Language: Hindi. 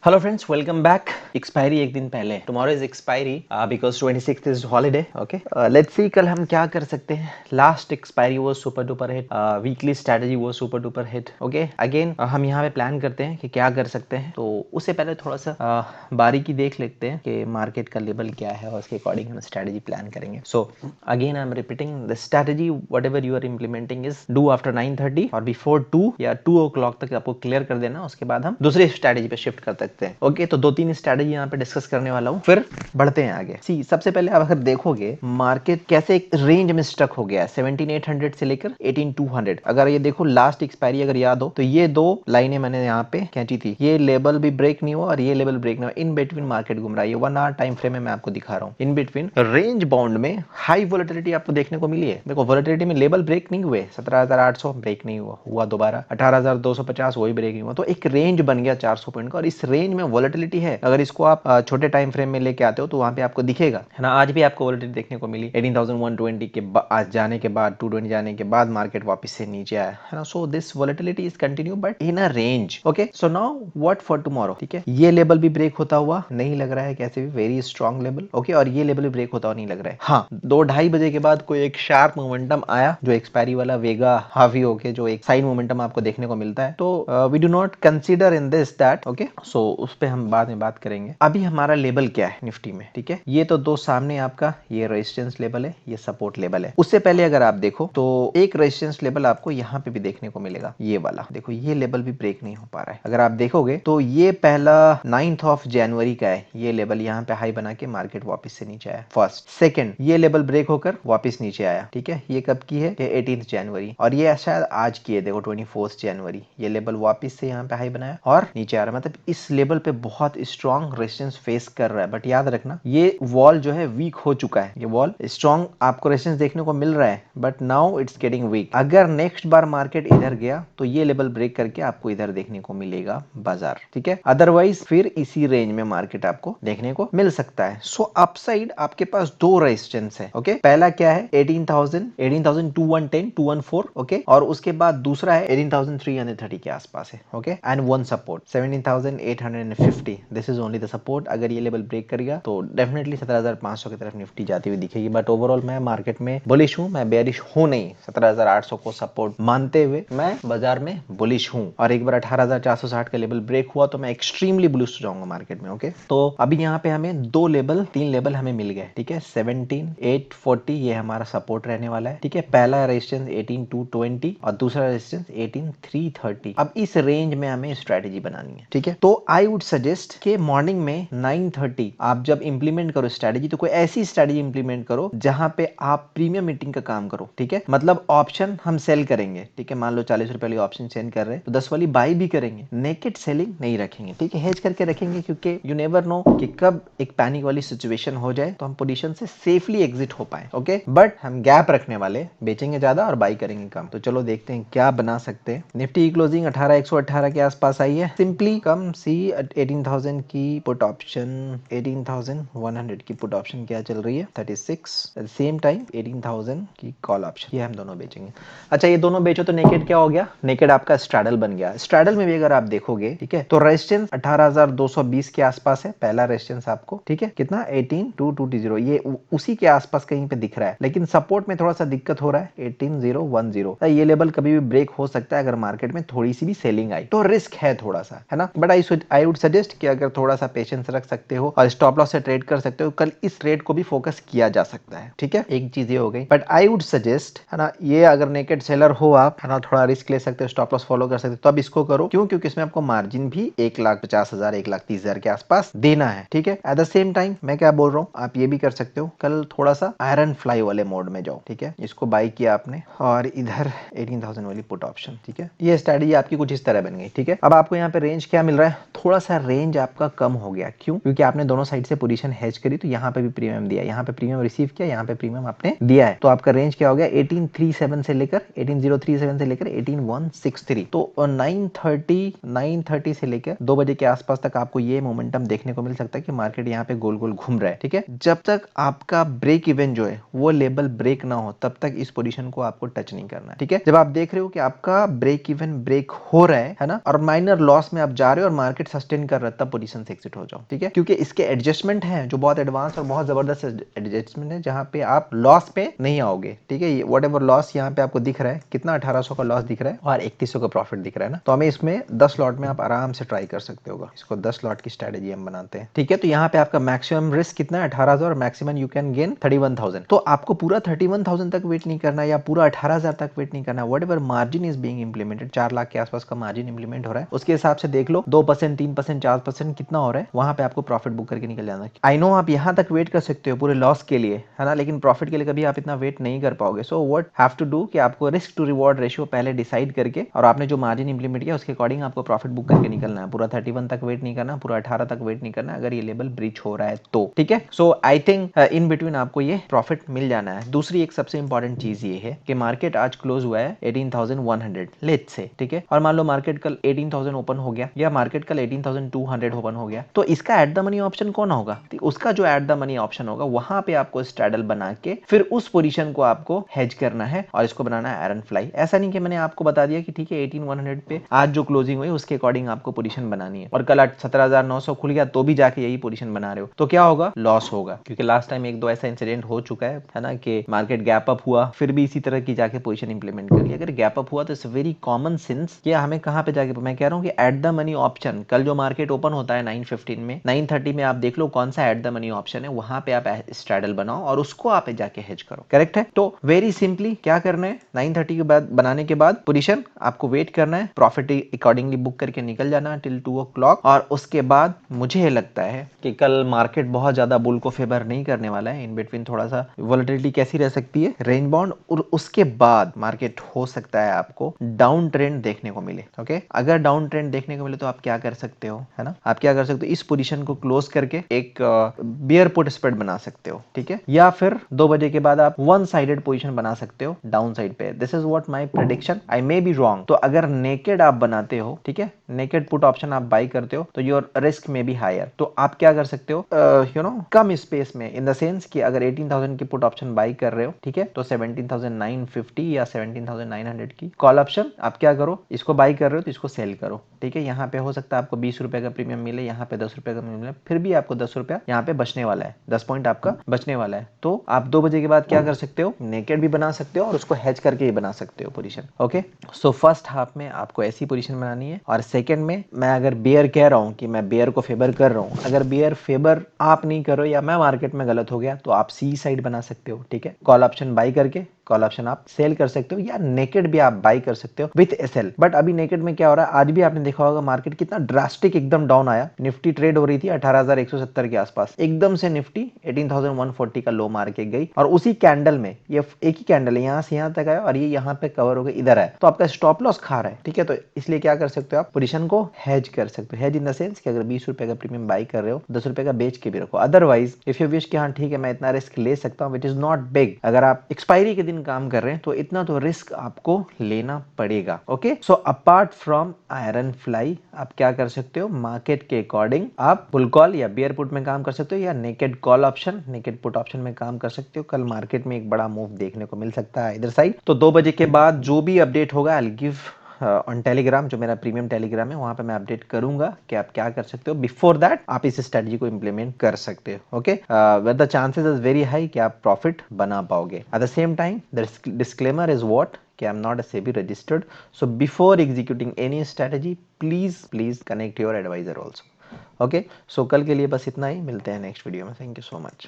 Hello friends, welcome back. Expiry एक दिन पहले, tomorrow is expiry because 26th is holiday. Okay, let's see कल हम क्या कर सकते हैं। लास्ट एक्सपायरी वो super duper hit, weekly strategy वो super duper hit. Okay, again हम यहाँ पे प्लान करते हैं कि क्या कर सकते हैं। तो उससे पहले थोड़ा सा बारीकी देख लेते हैं कि मार्केट का लेवल क्या है और उसके अकॉर्डिंग हम स्ट्रेटजी प्लान करेंगे। So again I am repeating, the strategy whatever you are implementing is do after 9:30 और बिफोर 2 या 2 o'clock तक आपको क्लियर कर देना। उसके बाद हम दूसरी स्ट्रेटजी पे शिफ्ट कर सकते हैं। ओके, तो 2-3 स्ट्रेटजी यहाँ पे डिस्कस करने वाला हूँ, फिर बढ़ते हैं आगे। सी, सबसे पहले आप अगर देखोगे मार्केट कैसे एक रेंज में स्टक हो गया है 17,800 से लेकर 18,200। अगर ये देखो लास्ट एक्सपायरी अगर याद हो तो ये दो लाइनें मैंने यहाँ पे खींची थी, ये लेवल भी ब्रेक नहीं हुआ और ये लेवल ब्रेक नहीं हुआ। इन बिटवीन मार्केट घूम रहा है। ये 1 आवर टाइम फ्रेम में मैं आपको दिखा रहा हूँ। इन बिटवीन रेंज बाउंड में हाई वोलेटिलिटी आपको देखने को मिली है। देखो वोलेटिलिटी में लेवल ब्रेक नहीं हुए, 17,800 ब्रेक नहीं हुआ दोबारा 18,250 वही ब्रेक नहीं हुआ। तो एक रेंज बन गया 400 पॉइंट का और इस रेंज में वोलेटिलिटी है। अगर इसको आप छोटे टाइम फ्रेम में लेके आते हो तो वहां पे आपको दिखेगा, है ना। आज भी आपको वोलेटिलिटी देखने को मिली 18,120 के आज जाने के बाद 220 जाने के बाद मार्केट वापस से नीचे आया, है ना। So this volatility is continue but in a range. Okay, so now what for tomorrow. ठीक है, ये लेवल भी ब्रेक होता हुआ नहीं लग रहा है, कैसे भी वेरी स्ट्रॉन्ग लेवल। ओके, और ये लेवल भी ब्रेक होता हुआ नहीं लग रहा है। हाँ, 2-2:30 बजे के बाद कोई एक शार्प मोमेंटम आया जो एक्सपायरी वाला वेगा हावी होके जो एक साइड मोमेंटम आपको देखने को मिलता है। तो we do not consider in this that. Okay, so उस पे हम बाद में बात करेंगे। अभी हमारा लेवल क्या है निफ्टी में, ठीक है। ये तो दो सामने आपका ये रेजिस्टेंस लेवल है, ये सपोर्ट लेवल है। उससे पहले अगर आप देखो तो एक रेजिस्टेंस लेवल आपको यहाँ पे भी देखने को मिलेगा, ये वाला। देखो ये लेवल भी ब्रेक नहीं हो पा रहा है। अगर आप देखोगे तो ये पहला 9th जनवरी का है। ये लेवल यहाँ पे हाई बना के मार्केट वापस से नीचे आया। फर्स्ट, सेकंड, ये लेवल ब्रेक होकर वापस नीचे आया। ठीक है, ये कब की है, ये 18th जनवरी और ये शायद आज की है। देखो 24th जनवरी, ये लेवल वापस से यहाँ पे हाई बनाया और नीचे आ रहा है। मतलब इस लेवल पे बहुत स्ट्रॉन्ग रेजिस्टेंस फेस कर रहा है। बट याद रखना ये वॉल जो है वीक हो चुका है। ये वॉल स्ट्रॉन्ग आपको रेजिस्टेंस देखने को मिल रहा है but now it's getting weak. अगर नेक्स्ट बार मार्केट इधर गया तो ये लेवल ब्रेक करके आपको इधर देखने को मिलेगा बाजार। ठीक है, अदरवाइज फिर इसी रेंज में मार्केट आपको देखने को मिल सकता है। सो अपसाइड आपके पास दो रेजिस्टेंस है। ओके, पहला क्या है 18,000 18,210 214। ओके, और उसके बाद दूसरा है 18,330 के आसपास है। Okay, and one support 17,850। This is only the support. अगर ये लेवल ब्रेक करेगा तो डेफिनेटली 17,500 की तरफ निफ्टी जाती हुई दिखेगी। बट ओवरऑल मैं मार्केट में बुलिश हूँ, मैं बेयरिश हूँ नहीं। 17,800 को सपोर्ट मानते हुए मैं बाजार में बुलिश हूँ और एक बार 18,460 का लेवल ब्रेक हुआ तो मैं एक्सट्रीमली बुलिश हो जाऊंगा मार्केट में। ओके, तो अभी यहाँ पे हमें तीन लेवल हमें मिल गए। ठीक है, 17,840 ये हमारा सपोर्ट रहने वाला है। ठीक है, पहला रेजिस्टेंस 18,220 और दूसरा रेजिस्टेंस 18,330। अब इस रेंज में हमें स्ट्रेटेजी बनानी है। ठीक है, तो आई वुड सजेस्ट कि मॉर्निंग में 9:30 आप जब इंप्लीमेंट करो स्ट्रेटेजी तो कोई ऐसी स्ट्रेटेजी इंप्लीमेंट करो जहां पे आप प्रीमियम मीटिंग का काम करो। ठीक है, मतलब ऑप्शन हम सेल करेंगे। ठीक है, मान लो 40 रुपए वाली ऑप्शन सेल कर रहे हैं तो 10 वाली बाई भी करेंगे, नेकेड सेलिंग नहीं रखेंगे। ठीक है, हेज करके रखेंगे क्योंकि यू नेवर नो कि कब एक पैनिक वाली सिचुएशन हो जाए तो हम पोजीशन से सेफली एग्जिट हो पाए। ओके, बट हम गैप रखने वाले, बेचेंगे ज्यादा और बाई करेंगे कम। तो चलो देखते हैं क्या बना सकते हैं। निफ्टी की क्लोजिंग 18,118 के आसपास आई है। सिंपली कम सी 18,000 की पुट ऑप्शन, 18,100 की पुट ऑप्शन क्या चल रही है 36, सेम टाइम 18,000 की कॉल ऑप्शन, ये हम दोनों बेचेंगे। अच्छा, ये दोनों बेचो तो नेकेड क्या हो गया, नेकेड आपका स्ट्रैडल बन गया। स्ट्रैडल में भी अगर आप देखोगे, ठीक है, तो रेजिस्टेंस 18,220 के आसपास है पहला रेजिस्टेंस आपको। ठीक है, कितना 18,220, ये उसी के आसपास कहीं पे दिख रहा है। लेकिन सपोर्ट में थोड़ा सा दिक्कत हो रहा है 18,010। ये लेवल कभी भी ब्रेक हो सकता है अगर मार्केट में थोड़ी सी भी सेलिंग आई तो रिस्क है थोड़ा सा, है ना। बट आई वुड सजेस्ट कि अगर थोड़ा सा पेशेंस रख सकते हो और स्टॉप लॉस से ट्रेड कर सकते हो, कल इस ट्रेड को भी फोकस किया जा सकता है। ठीक है, एक चीज ये हो गई। बट आई वुड सजेस्ट, है ना, ये अगर नेकेड सेलर हो आप, है ना, थोड़ा रिस्क ले सकते हो, स्टॉप लॉस फॉलो कर सकते हो तो अब इसको करो। क्यों? क्योंकि इसमें आपको मार्जिन भी 1,50,000 1,30,000 के आसपास देना है। ठीक है, एट द सेम टाइम मैं क्या बोल रहा हूँ, आप ये भी कर सकते हो, कल थोड़ा सा आयरन फ्लाई वाले मोड में जाओ। ठीक है, इसको बाई किया आपने और इधर 18,000 वाली पुट ऑप्शन। ठीक है, ये स्ट्रेटजी आपकी कुछ इस तरह बन गई। ठीक है, अब आपको यहाँ पे रेंज क्या मिल रहा है, थोड़ा सा रेंज आपका कम हो गया। क्यों? क्योंकि आपने दोनों साइड से पोजीशन हेज करी तो यहाँ पे भी प्रीमियम दिया, यहाँ पे प्रीमियम रिसीव किया, यहाँ पे प्रीमियम आपने दिया है। तो आपका रेंज क्या हो गया 18,037 से लेकर 18,037 से लेकर 18,163। तो 9:30 से लेकर 2 बजे के आसपास तक आपको ये मोमेंटम देखने को मिल सकता है कि मार्केट यहाँ पे गोल गोल घूम रहा है। ठीक है, जब तक आपका ब्रेक इवन जो है वो लेवल ब्रेक ना हो तब तक इस पोजीशन को आपको टच नहीं करना है। ठीक है, जब आप देख रहे हो कि आपका ब्रेक इवन ब्रेक हो रहा है ना, और माइनर लॉस में आप जा रहे हो और मार्केट सस्टेन कर रहा है तब पोजीशन से एग्जिट हो जाओ, ठीक है, क्योंकि इसके एडजस्टमेंट हैं जो बहुत एडवांस और बहुत जबरदस्त एडजस्टमेंट है जहां पे आप लॉस पे नहीं आओगे, ठीक है। वट एवर लॉस यहाँ पे आपको दिख रहा है, कितना 1800 का लॉस दिख रहा है और 3100 का प्रॉफिट दिख रहा है ना, तो हमें इसमें 10 लॉट में आप आराम से ट्राई कर सकते होगा। इसको 10 लॉट की स्ट्रेटेजी हम बनाते हैं, ठीक है। तो यहाँ पे आपका मैक्सिमम रिस्क कितना है 18,000 और मैक्सिमम यू कैन गेन 31,000। तो आपको पूरा 31,000 तक वेट नहीं करना या पूरा 18,000 तक वेट नहीं करना। What ever margin is being implemented, 4 lakh के आसपास का मार्जिन इंप्लीमेंट हो रहा है, उसके हिसाब से देख लो 2%, 3%, 4% कितना हो रहा है, वहां पे आपको प्रॉफिट बुक करके निकल जाना है। आई नो आप यहाँ तक वेट कर सकते हो पूरे लॉस के लिए, है ना, लेकिन प्रॉफिट के लिए कभी आप इतना वेट नहीं कर पाओगे। So what have to do कि आपको रिस्क टू रिवॉर्ड रेशियो पहले डिसाइड करके और आपने जो मार्जिन इंप्लीमेंट किया उसके अकॉर्डिंग आपको प्रॉफिट बुक करके निकलना है। पूरा 31 तक वेट नहीं करना, पूरा 18 तक वेट नहीं करना अगर ये लेवल ब्रीच हो रहा है तो, ठीक है। सो आई थिंक इन बिटवीन आपको ये प्रॉफिट मिल जाना है। दूसरी एक सबसे इंपॉर्टेंट चीज ये है कि मार्केट आज क्लोज हुआ है 18,100 लेट्स से, ठीक है, और मान लो मार्केट कल 18,000 ओपन हो गया या मार्केट कल 18,200 ओपन हो गया, तो इसका एट द मनी ऑप्शन कौन होगा? उसका जो एट द मनी ऑप्शन होगा वहां पे आपको स्ट्रैडल बना के फिर उस पोजीशन को आपको हेज करना है और इसको बनाना है आयरन फ्लाई। ऐसा नहीं कि मैंने आपको बता दिया कि ठीक है 18,100 पे आज जो क्लोजिंग हुई उसके अकॉर्डिंग आपको पोजीशन बनानी है और कल 17,900 खुल गया तो भी जाके यही पोजीशन बना रहे हो तो क्या होगा? लॉस होगा, क्योंकि लास्ट टाइम एक दो ऐसा इंसिडेंट हो चुका है ना, कि मार्केट गैप अप हुआ फिर भी इसी तरह की जाके पोजीशन इंप्लीमेंट करी। अगर गैप अप हुआ तो इट्स वेरी कॉमन सेंस कि हमें कहां पे जाके, मैं कह रहा हूं कि एट द मनी ऑप्शन कल जो मार्केट ओपन होता है 9:15 में, 9:30 में आप देख लो कौन सा एट द मनी ऑप्शन है, वहां पे आप स्ट्रैडल बनाओ और उसको आप जाके हेज करो। करेक्ट है? तो वेरी सिंपली क्या करना है, 9:30 के बाद बनाने के बाद पोजीशन आपको वेट करना है, प्रॉफिट अकॉर्डिंगली बुक करके निकल जाना है टिल 2 o'clock और उसके बाद मुझे लगता है कि कल मार्केट बहुत ज्यादा बुल को फेवर नहीं करने वाला है। इन बिटवीन थोड़ा सा वोलेटिलिटी कैसी रह सकती है, रेंज बाउंड, और उसके बाद मार्केट हो सकता है आपको डाउन ट्रेंड देखने को मिले। ओके, अगर डाउन ट्रेंड देखने को मिले तो आप क्या कर सकते हो, है ना, आप क्या कर सकते हो, इस पोजीशन को क्लोज करके एक बियर पुट स्प्रेड बना सकते हो, ठीक है, या फिर 2 बजे के बाद आप वन साइडेड पोजीशन बना सकते हो डाउन साइड पे। This is what my prediction, I may be wrong. तो अगर नेकेड आप बनाते हो, ठीक है, नेकेड पुट ऑप्शन आप बाई करते हो तो योर रिस्क में बी हायर। तो आप क्या कर सकते हो, यू नो, कम स्पेस में, इन द सेंस कि अगर 18,000 की पुट ऑप्शन बाई कर रहे हो, ठीक है, तो 17,950 या 17,900 की कॉल ऑप्शन आप क्या करो, इसको बाई कर रहे हो तो इसको सेल करो, ठीक है। यहाँ पे हो सकता है आपको 20 रुपए का प्रीमियम मिले, यहाँ पे 10 रुपए का मिले, फिर भी आपको 10 रुपया यहाँ पे बचने वाला है, 10 पॉइंट आपका बचने वाला है। तो आप 2 बजे के बाद क्या कर सकते हो, नेकेड भी बना सकते हो और उसको हेज करके ही बना सकते हो position. Okay, so first half में आपको ऐसी पोजीशन बनानी है और सेकंड में मैं अगर बेयर कह रहा हूं कि मैं बेयर को फेवर कर रहा हूं, अगर बेयर फेवर आप नहीं करो या मैं मार्केट में गलत हो गया तो आप सी साइड बना सकते हो, ठीक है, कॉल ऑप्शन बाई करके कॉल ऑप्शन आप सेल कर सकते हो या नेकेड भी आप बाई कर सकते हो विथ एसएल। बट अभी नेकेड में क्या हो रहा है, आज भी आपने देखा होगा मार्केट कितना ड्रास्टिक एकदम डाउन आया, निफ्टी ट्रेड हो रही थी 18,170 के आसपास, एकदम से निफ्टी 18,140 का लो मार के गई और उसी कैंडल में ये एक ही कैंडल है, यहां से यहां तक आया और ये यहां पे कवर हो गया, इधर है, तो आपका स्टॉप लॉस खा रहा है, ठीक है। तो इसलिए क्या कर सकते हो, आप पोजीशन को हेज कर सकते हो। हेज इन द सेंस कि अगर 20 रुपए का प्रीमियम बाई कर रहे हो 10 रुपए का बेच के भी रखो। अदरवाइज इफ यू विश कि हाँ ठीक है मैं इतना रिस्क ले सकता हूँ, विच इज नॉट बिग, अगर आप एक्सपायरी के दिन काम कर रहे हैं तो इतना तो रिस्क आपको लेना पड़ेगा। Okay, so apart from iron fly आप क्या कर सकते हो, मार्केट के अकॉर्डिंग आप बुल कॉल या बियर पुट में काम कर सकते हो या naked call option, naked put option में काम कर सकते हो। कल मार्केट में एक बड़ा मूव देखने को मिल सकता है इधर साइड। तो 2 बजे के बाद जो भी अपडेट होगा I will give on Telegram, जो मेरा प्रीमियम टेलीग्राम है वहां पे मैं अपडेट करूंगा कि आप क्या कर सकते हो। बिफोर दैट आप इस स्ट्रेटजी को इंप्लीमेंट कर सकते हो। Okay, where the chances is very high कि आप प्रॉफिट बना पाओगे। At the same time the disclaimer is what कि I am not a SEBI registered, so before executing any strategy please connect your advisor also. Okay, so कल के लिए बस इतना ही, मिलते हैं नेक्स्ट वीडियो में। Thank you so much.